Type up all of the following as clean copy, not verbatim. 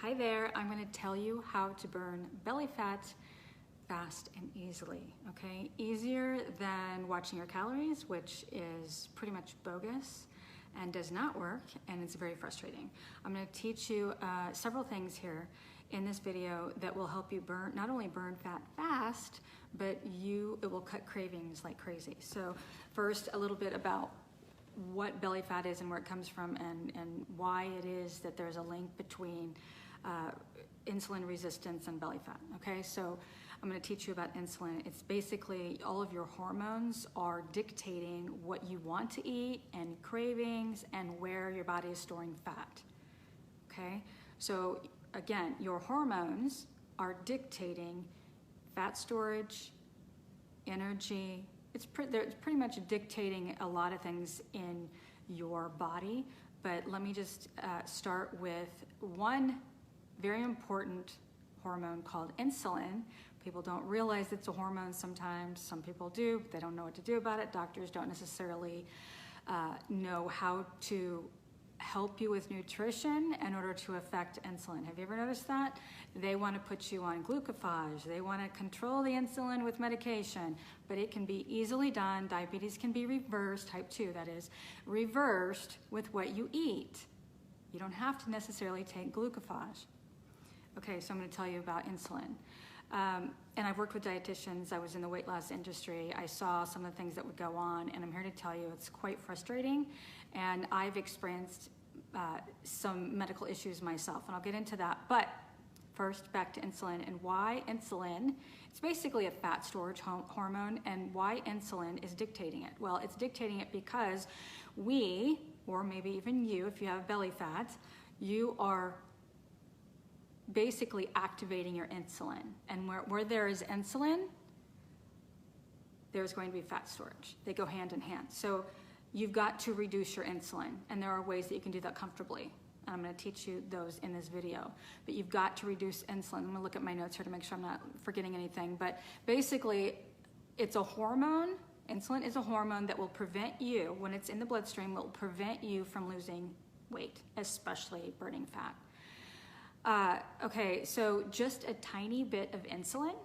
Hi there, I'm going to tell you how to burn belly fat fast and easily, okay? Easier than watching your calories, which is pretty much bogus and does not work, and it's very frustrating. I'm going to teach you several things here in this video that will help you not only burn fat fast, but it will cut cravings like crazy. So first, a little bit about what belly fat is and where it comes from, and why it is that there's a link between insulin resistance and belly fat. Okay, so I'm going to teach you about insulin. It's basically all of your hormones are dictating what you want to eat and cravings and where your body is storing fat. Okay, so again, your hormones are dictating fat storage, energy. They're pretty much dictating a lot of things in your body. But let me just start with one very important hormone called insulin. People don't realize it's a hormone sometimes. Some people do, but they don't know what to do about it. Doctors don't necessarily know how to help you with nutrition in order to affect insulin. Have you ever noticed that? They want to put you on glucophage. They want to control the insulin with medication, but it can be easily done. Diabetes can be reversed, type 2 that is, reversed with what you eat. You don't have to necessarily take glucophage. Okay, so I'm going to tell you about insulin. And I've worked with dietitians. I was in the weight loss industry. I saw some of the things that would go on, and I'm here to tell you it's quite frustrating. And I've experienced some medical issues myself, and I'll get into that. But first, back to insulin and why insulin. It's basically a fat storage hormone, and why insulin is dictating it. Well, it's dictating it because we, or maybe even you, if you have belly fat, you are basically activating your insulin. And where there is insulin, there's going to be fat storage. They go hand in hand. So you've got to reduce your insulin, and there are ways that you can do that comfortably. And I'm going to teach you those in this video. But you've got to reduce insulin. I'm going to look at my notes here to make sure I'm not forgetting anything. But basically, it's a hormone. Insulin is a hormone that will prevent you, when it's in the bloodstream, will prevent you from losing weight, especially burning fat. Okay, so just a tiny bit of insulin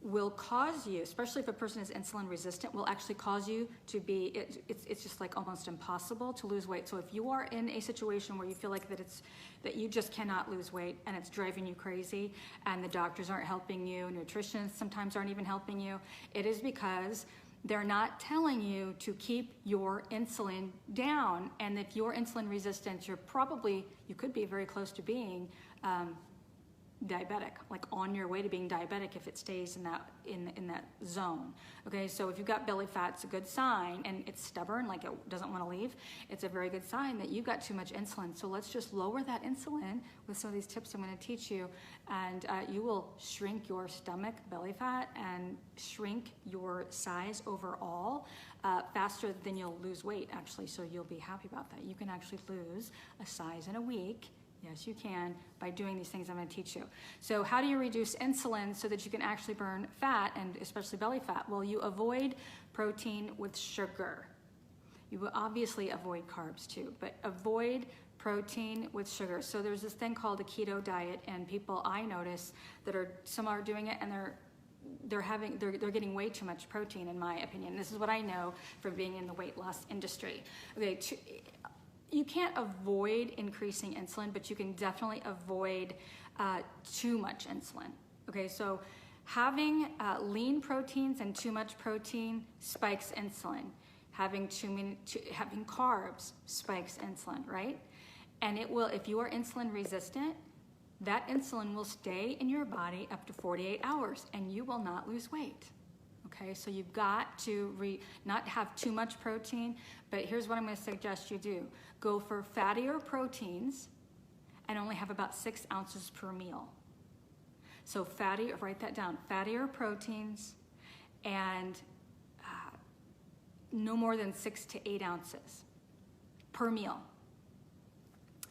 will cause you, especially if a person is insulin resistant, will actually cause you to be, it's just like almost impossible to lose weight. So if you are in a situation where you feel like that you just cannot lose weight and it's driving you crazy and the doctors aren't helping you, nutritionists sometimes aren't even helping you, it is because they're not telling you to keep your insulin down. And if you're insulin resistant, you could be very close to being diabetic, like on your way to being diabetic if it stays in that zone. Okay, so if you've got belly fat, it's a good sign, and it's stubborn, like it doesn't want to leave. It's a very good sign that you've got too much insulin. So let's just lower that insulin with some of these tips I'm going to teach you, and you will shrink your stomach belly fat and shrink your size overall faster than you'll lose weight, actually. So you'll be happy about that. You can actually lose a size in a week. Yes, you can, by doing these things I'm going to teach you. So how do you reduce insulin so that you can actually burn fat, and especially belly fat? Well, you avoid protein with sugar. You will obviously avoid carbs too, but avoid protein with sugar. So there's this thing called a keto diet, and people I notice some are doing it, and they're getting way too much protein, in my opinion. This is what I know from being in the weight loss industry. Okay, you can't avoid increasing insulin, but you can definitely avoid too much insulin. Okay, so having lean proteins and too much protein spikes insulin. Having carbs spikes insulin, right? And it will, if you are insulin resistant, that insulin will stay in your body up to 48 hours, and you will not lose weight. Okay, so you've got to not have too much protein, but here's what I'm going to suggest you do. Go for fattier proteins and only have about 6 ounces per meal. So write that down, fattier proteins and no more than 6 to 8 ounces per meal.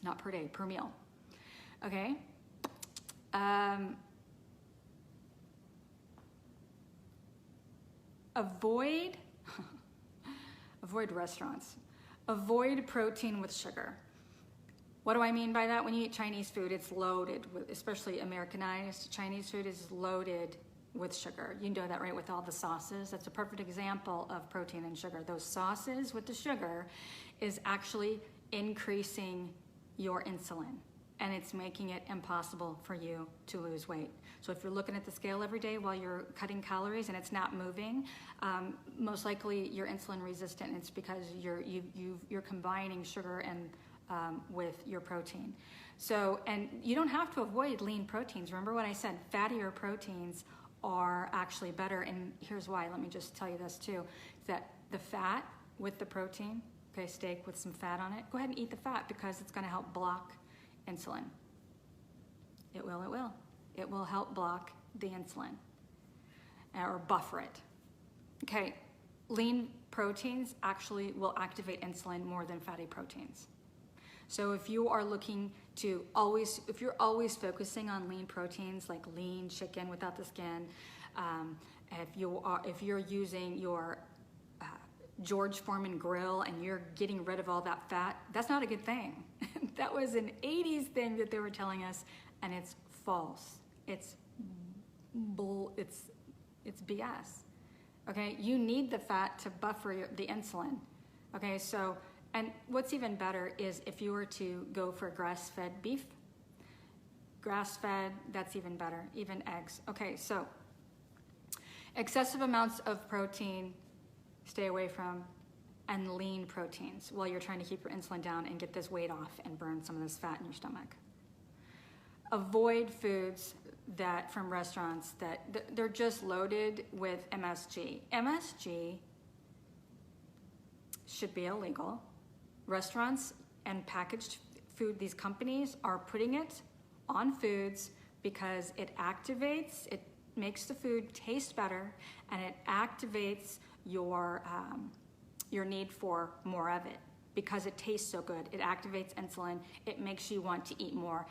Not per day, per meal. Okay? Avoid restaurants. Avoid protein with sugar. What do I mean by that? When you eat Chinese food, it's loaded with, especially Americanized Chinese food is loaded with sugar. You know that, right? With all the sauces. That's a perfect example of protein and sugar. Those sauces with the sugar is actually increasing your insulin, and it's making it impossible for you to lose weight. So if you're looking at the scale every day while you're cutting calories and it's not moving, most likely you're insulin resistant. It's because you're combining sugar and with your protein. So, and you don't have to avoid lean proteins. Remember what I said, fattier proteins are actually better, and here's why. Let me just tell you this too, that the fat with the protein, okay, steak with some fat on it, go ahead and eat the fat because it's gonna help block insulin. It will help block the insulin or buffer it. Okay, lean proteins actually will activate insulin more than fatty proteins. So if you are looking to if you're always focusing on lean proteins like lean chicken without the skin, if you're using your George Foreman grill and you're getting rid of all that fat, that's not a good thing. That was an 80s thing that they were telling us, and it's false. It's BS. Okay, you need the fat to buffer the insulin. Okay, so, and what's even better is if you were to go for grass-fed beef, grass-fed, that's even better, even eggs. Okay, so excessive amounts of protein, stay away from, and lean proteins while you're trying to keep your insulin down and get this weight off and burn some of this fat in your stomach. Avoid foods that from restaurants that they're just loaded with MSG. MSG should be illegal. Restaurants and packaged food, these companies are putting it on foods because it activates, it makes the food taste better, and it activates your need for more of it because it tastes so good. It activates insulin. It makes you want to eat more.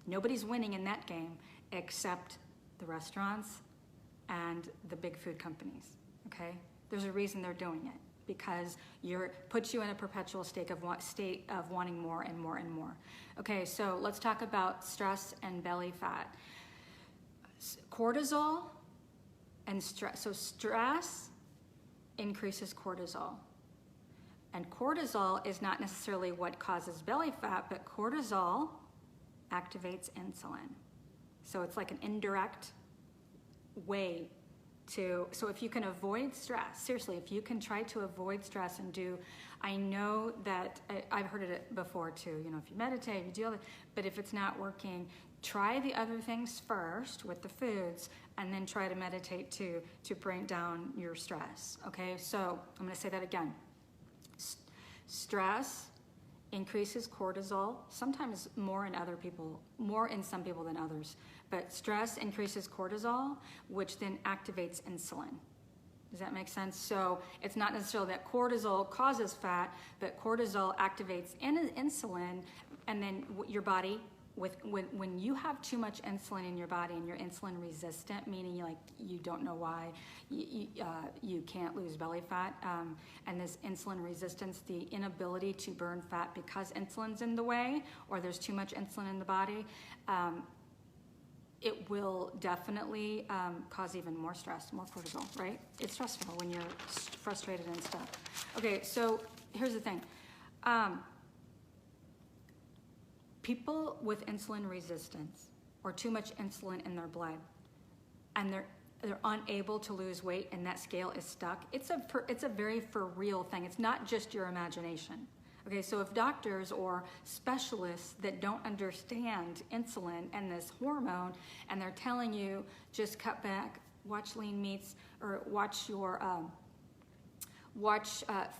Nobody's winning in that game except the restaurants and the big food companies, okay? There's a reason they're doing it, because puts you in a perpetual state of wanting more and more and more. Okay, so let's talk about stress and belly fat. Cortisol and stress. So stress increases cortisol. And cortisol is not necessarily what causes belly fat, but cortisol activates insulin. So it's like an indirect way so if you can avoid stress, seriously, if you can try to avoid stress and I know that I've heard it before too, if you meditate, you do all that, but if it's not working, try the other things first with the foods and then try to meditate to bring down your stress, okay? So I'm gonna say that again. Stress increases cortisol, sometimes more in some people than others. But stress increases cortisol, which then activates insulin. Does that make sense? So it's not necessarily that cortisol causes fat, but cortisol activates insulin, and then your body, when you have too much insulin in your body and you're insulin resistant, meaning you don't know why you can't lose belly fat, and this insulin resistance, the inability to burn fat because insulin's in the way or there's too much insulin in the body, it will definitely cause even more stress, more cortisol, right? It's stressful when you're frustrated and stuff. Okay, so here's the thing. People with insulin resistance or too much insulin in their blood, and they're unable to lose weight, and that scale is stuck. It's a very for real thing. It's not just your imagination. Okay, so if doctors or specialists that don't understand insulin and this hormone, and they're telling you just cut back, watch lean meats, or watch your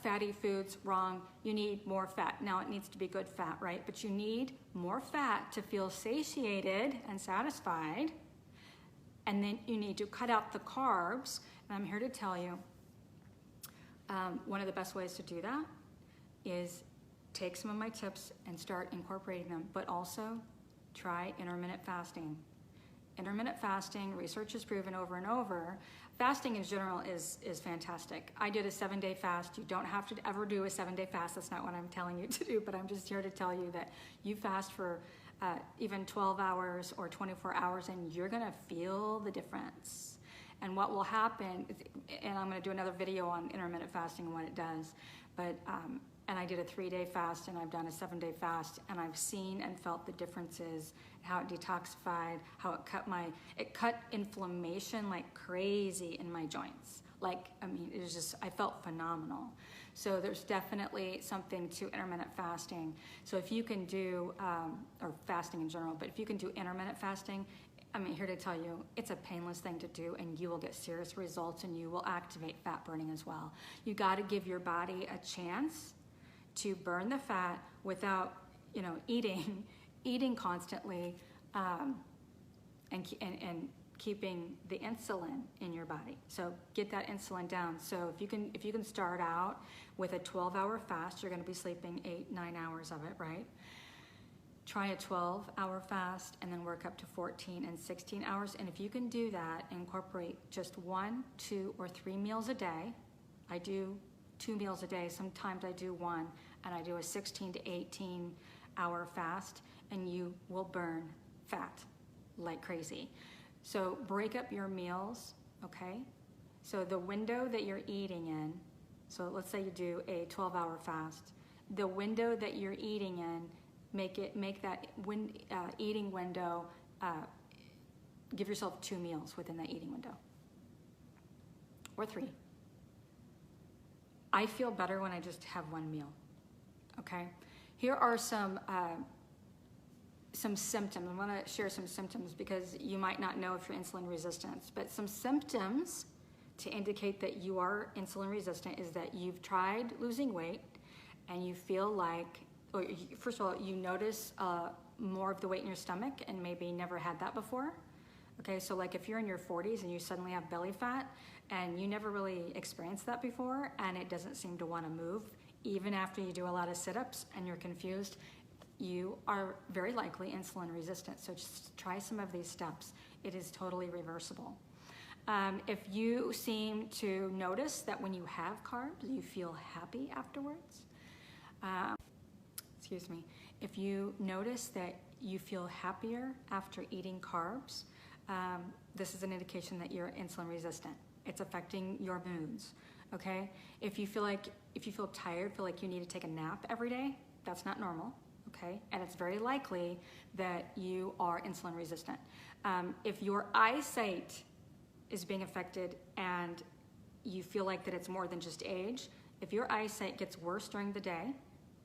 fatty foods, wrong. You need more fat. Now it needs to be good fat, right? But you need more fat to feel satiated and satisfied. And then you need to cut out the carbs. And I'm here to tell you, one of the best ways to do that is take some of my tips and start incorporating them, but also try intermittent fasting. intermittent fasting, research has proven over and over, fasting in general is fantastic. I did a 7-day fast. You don't have to ever do a 7-day fast. That's not what I'm telling you to do, but I'm just here to tell you that you fast for even 12 hours or 24 hours and you're gonna feel the difference. And what will happen, and I'm gonna do another video on intermittent fasting and what it does, but and I did a 3-day fast and I've done a 7-day fast, and I've seen and felt the differences, how it detoxified, how it cut inflammation like crazy in my joints. Like, I mean, it was just, I felt phenomenal. So there's definitely something to intermittent fasting. So if you can do, or fasting in general, but if you can do intermittent fasting, I'm here to tell you, it's a painless thing to do, and you will get serious results, and you will activate fat burning as well. You got to give your body a chance to burn the fat without, eating constantly, and keeping the insulin in your body. So get that insulin down. So if you can start out with a 12-hour fast, you're going to be sleeping 8-9 hours of it, right? Try a 12-hour fast and then work up to 14 and 16 hours. And if you can do that, incorporate just 1, 2, or 3 meals a day. I do 2 meals a day. Sometimes I do 1, and I do a 16 to 18 hour fast, and you will burn fat like crazy. So break up your meals, okay? So the window that you're eating in, so let's say you do a 12-hour fast, the window that you're eating in, make that eating window, give yourself 2 meals within that eating window, or 3. I feel better when I just have 1 meal, okay? Here are some symptoms. I want to share some symptoms because you might not know if you're insulin resistant, but some symptoms to indicate that you are insulin resistant is that you've tried losing weight and you feel like, first of all, you notice more of the weight in your stomach and maybe never had that before. Okay, so like if you're in your 40s and you suddenly have belly fat and you never really experienced that before and it doesn't seem to want to move, even after you do a lot of sit-ups and you're confused, you are very likely insulin resistant. So just try some of these steps. It is totally reversible. If you seem to notice that when you have carbs, you feel happy afterwards, if you notice that you feel happier after eating carbs, this is an indication that you're insulin resistant. It's affecting your moods, okay? If you feel tired, feel like you need to take a nap every day, that's not normal, okay? And it's very likely that you are insulin resistant. If your eyesight is being affected and you feel like that it's more than just age, if your eyesight gets worse during the day,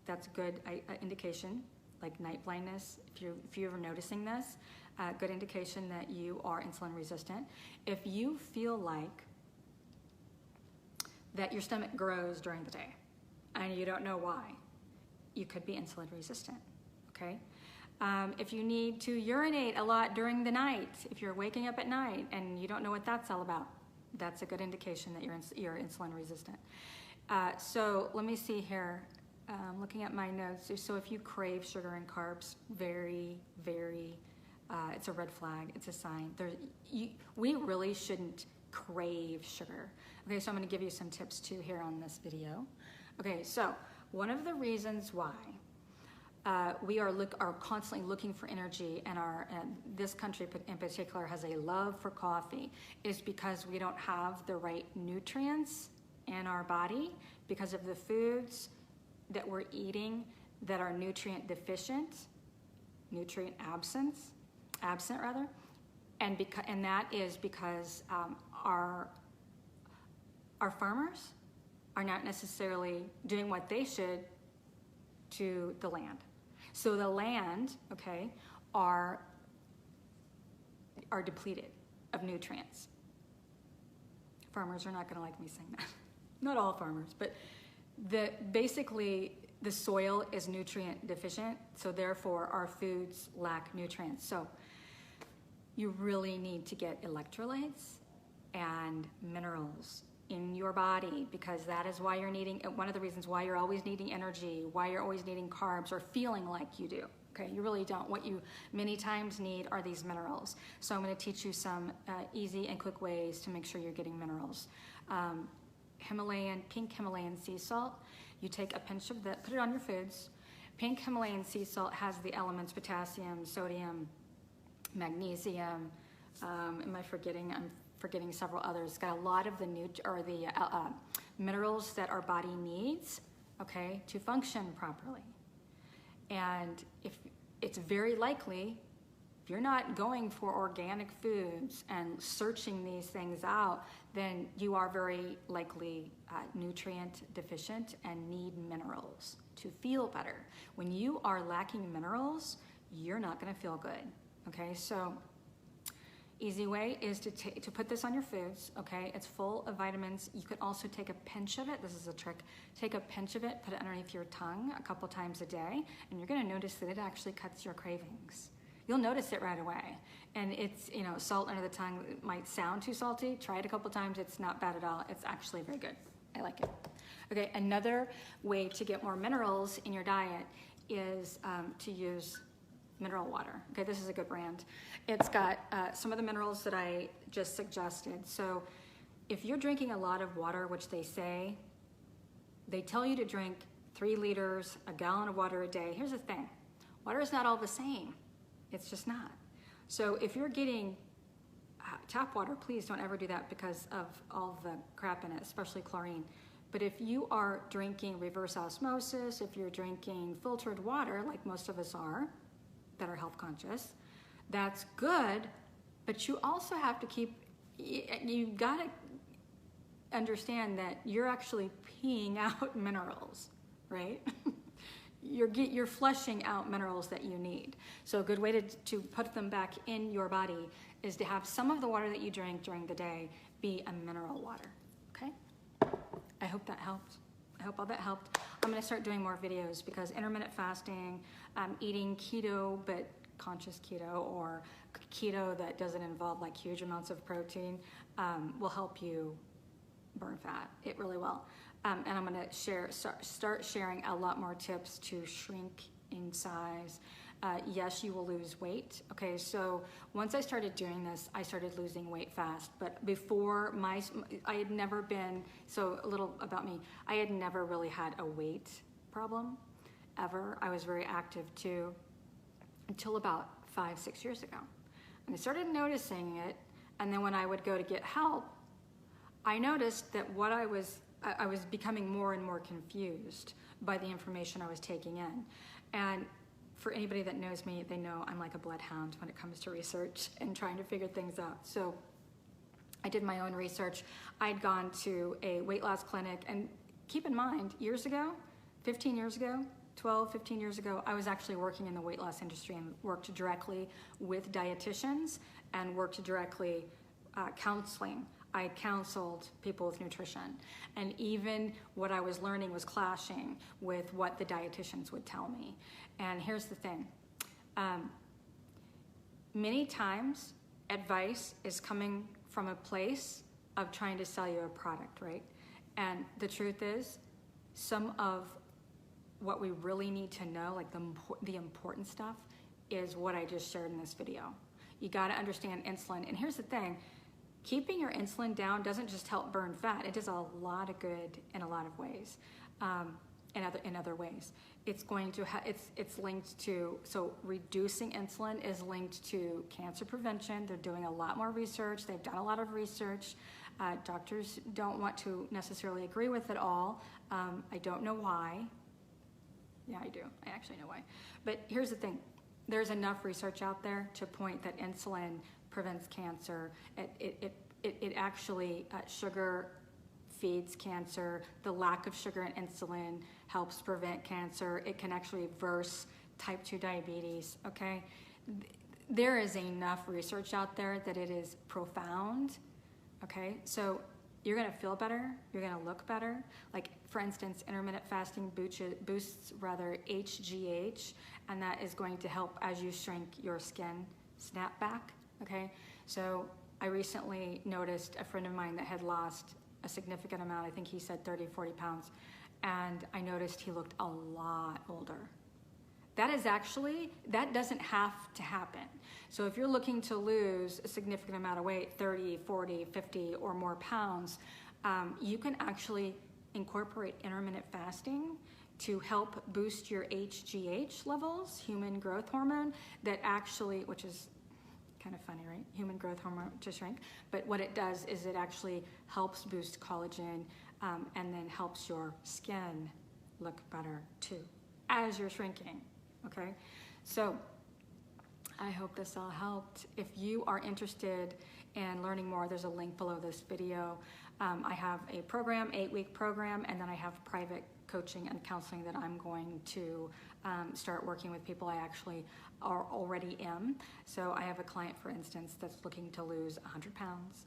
that's a good indication, like night blindness, if you're ever noticing this, good indication that you are insulin resistant. If you feel like that your stomach grows during the day and you don't know why, you could be insulin resistant, okay? If you need to urinate a lot during the night, if you're waking up at night and you don't know what that's all about, that's a good indication that you're insulin resistant. So let me see here. Looking at my notes, so if you crave sugar and carbs, very, very, it's a red flag, it's a sign. We really shouldn't crave sugar. Okay, so I'm gonna give you some tips too here on this video. Okay, so one of the reasons why we are constantly looking for energy, and this country in particular has a love for coffee, is because we don't have the right nutrients in our body because of the foods that we're eating that are nutrient deficient, nutrient absent rather, and that is because our farmers are not necessarily doing what they should to the land. So the land, okay, are depleted of nutrients. Farmers are not going to like me saying that. Not all farmers, but basically the soil is nutrient deficient, so therefore our foods lack nutrients. So you really need to get electrolytes and minerals in your body, because that is why you're needing, one of the reasons why you're always needing energy, why you're always needing carbs or feeling like you do, Okay, you really don't. What you many times need are these minerals. So I'm going to teach you some easy and quick ways to make sure you're getting minerals. Pink Himalayan sea salt. You take a pinch of that, put it on your foods. Pink Himalayan sea salt has the elements potassium, sodium, magnesium. Am I forgetting? I'm forgetting several others. It's got a lot of the minerals that our body needs, okay, to function properly. And if it's very likely, if you're not going for organic foods and searching these things out, then you are very likely nutrient deficient and need minerals to feel better. When you are lacking minerals, you're not going to feel good. Okay, so easy way is to put this on your foods. Okay, it's full of vitamins. You could also take a pinch of it. This is a trick. Take a pinch of it, put it underneath your tongue a couple times a day, and you're going to notice that it actually cuts your cravings. You'll notice it right away. And it's, you know, salt under the tongue. It might sound too salty. Try it a couple times. It's not bad at all. It's actually very good. I like it. Okay, another way to get more minerals in your diet is to use mineral water. Okay, this is a good brand. It's got some of the minerals that I just suggested. So if you're drinking a lot of water, which they tell you to drink 3 liters, a gallon of water a day. Here's the thing. Water is not all the same. It's just not. So if you're getting tap water, please don't ever do that because of all the crap in it, especially chlorine. But if you are drinking reverse osmosis, if you're drinking filtered water, like most of us are, that are health conscious, that's good, but you also have to you've got to understand that you're actually peeing out minerals, right? You're flushing out minerals that you need. So a good way to put them back in your body is to have some of the water that you drink during the day be a mineral water, okay? I hope that helped. I hope all that helped. I'm gonna start doing more videos because intermittent fasting, eating keto, but conscious keto, or keto that doesn't involve like huge amounts of protein, will help you burn fat. It really will. And I'm gonna start sharing a lot more tips to shrink in size. Yes, you will lose weight. Okay, so once I started doing this, I started losing weight fast. But before I had never been, so a little about me, I had never really had a weight problem, ever. I was very active too, until about 5-6 years ago. And I started noticing it, and then when I would go to get help, I noticed that I was becoming more and more confused by the information I was taking in. And for anybody that knows me, they know I'm like a bloodhound when it comes to research and trying to figure things out. So I did my own research. I'd gone to a weight loss clinic, and keep in mind, years ago, 15 years ago, 12, 15 years ago, I was actually working in the weight loss industry and worked directly with dietitians and worked directly counseling. I counseled people with nutrition, and even what I was learning was clashing with what the dietitians would tell me. And here's the thing. Many times advice is coming from a place of trying to sell you a product, right? And the truth is, some of what we really need to know, like the important stuff, is what I just shared in this video. You gotta understand insulin. And here's the thing. Keeping your insulin down doesn't just help burn fat. It does a lot of good in a lot of ways, in other ways. It's going to it's linked to, so reducing insulin is linked to cancer prevention. They're doing a lot more research. They've done a lot of research. Doctors don't want to necessarily agree with it all. I don't know why. Yeah, I do. I actually know why. But here's the thing. There's enough research out there to point that insulin prevents cancer. It actually, sugar feeds cancer. The lack of sugar and insulin helps prevent cancer. It can actually reverse type 2 diabetes, okay? There is enough research out there that it is profound, okay? So you're gonna feel better, you're gonna look better. Like, for instance, intermittent fasting boosts HGH, and that is going to help as you shrink your skin snap back. Okay, so I recently noticed a friend of mine that had lost a significant amount. I think he said 30, 40 pounds. And I noticed he looked a lot older. that doesn't have to happen. So if you're looking to lose a significant amount of weight, 30, 40, 50 or more pounds, you can actually incorporate intermittent fasting to help boost your HGH levels, human growth hormone, that actually, which is kind of funny, right? Human growth hormone to shrink. But what it does is it actually helps boost collagen and then helps your skin look better too as you're shrinking, okay? So I hope this all helped. If you are interested in learning more, there's a link below this video. I have a program, 8-week program, and then I have private coaching and counseling that I'm going to start working with people I actually already am. So I have a client, for instance, that's looking to lose 100 pounds.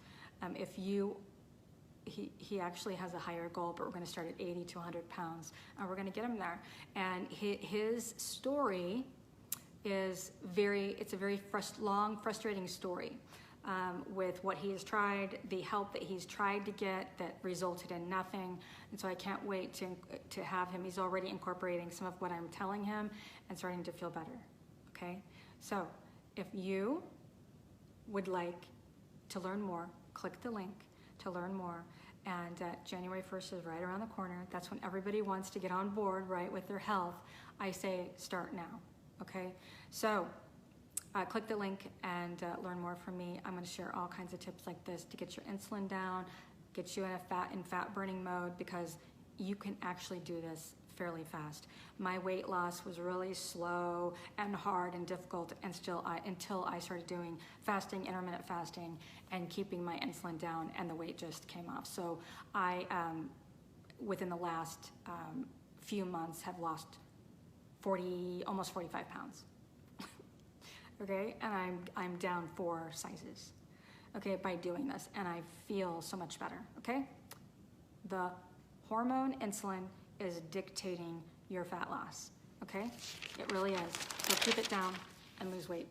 He actually has a higher goal, but we're going to start at 80 to 100 pounds, and we're going to get him there. And his story is it's a very long, frustrating story with what he has tried, the help that he's tried to get that resulted in nothing. And so I can't wait to have him. He's already incorporating some of what I'm telling him and starting to feel better, okay? So if you would like to learn more, click the link to learn more. And January 1st is right around the corner. That's when everybody wants to get on board, right, with their health. I say start now, okay? So click the link and learn more from me. I'm going to share all kinds of tips like this to get your insulin down, get you in fat burning mode, because you can actually do this fairly fast. My weight loss was really slow and hard and difficult, and until I started doing fasting, intermittent fasting, and keeping my insulin down, and the weight just came off. So I, within the last few months, have lost almost 45 pounds. Okay, and I'm down 4 sizes, okay, by doing this, and I feel so much better, okay? The hormone insulin is dictating your fat loss, okay? It really is. So keep it down and lose weight.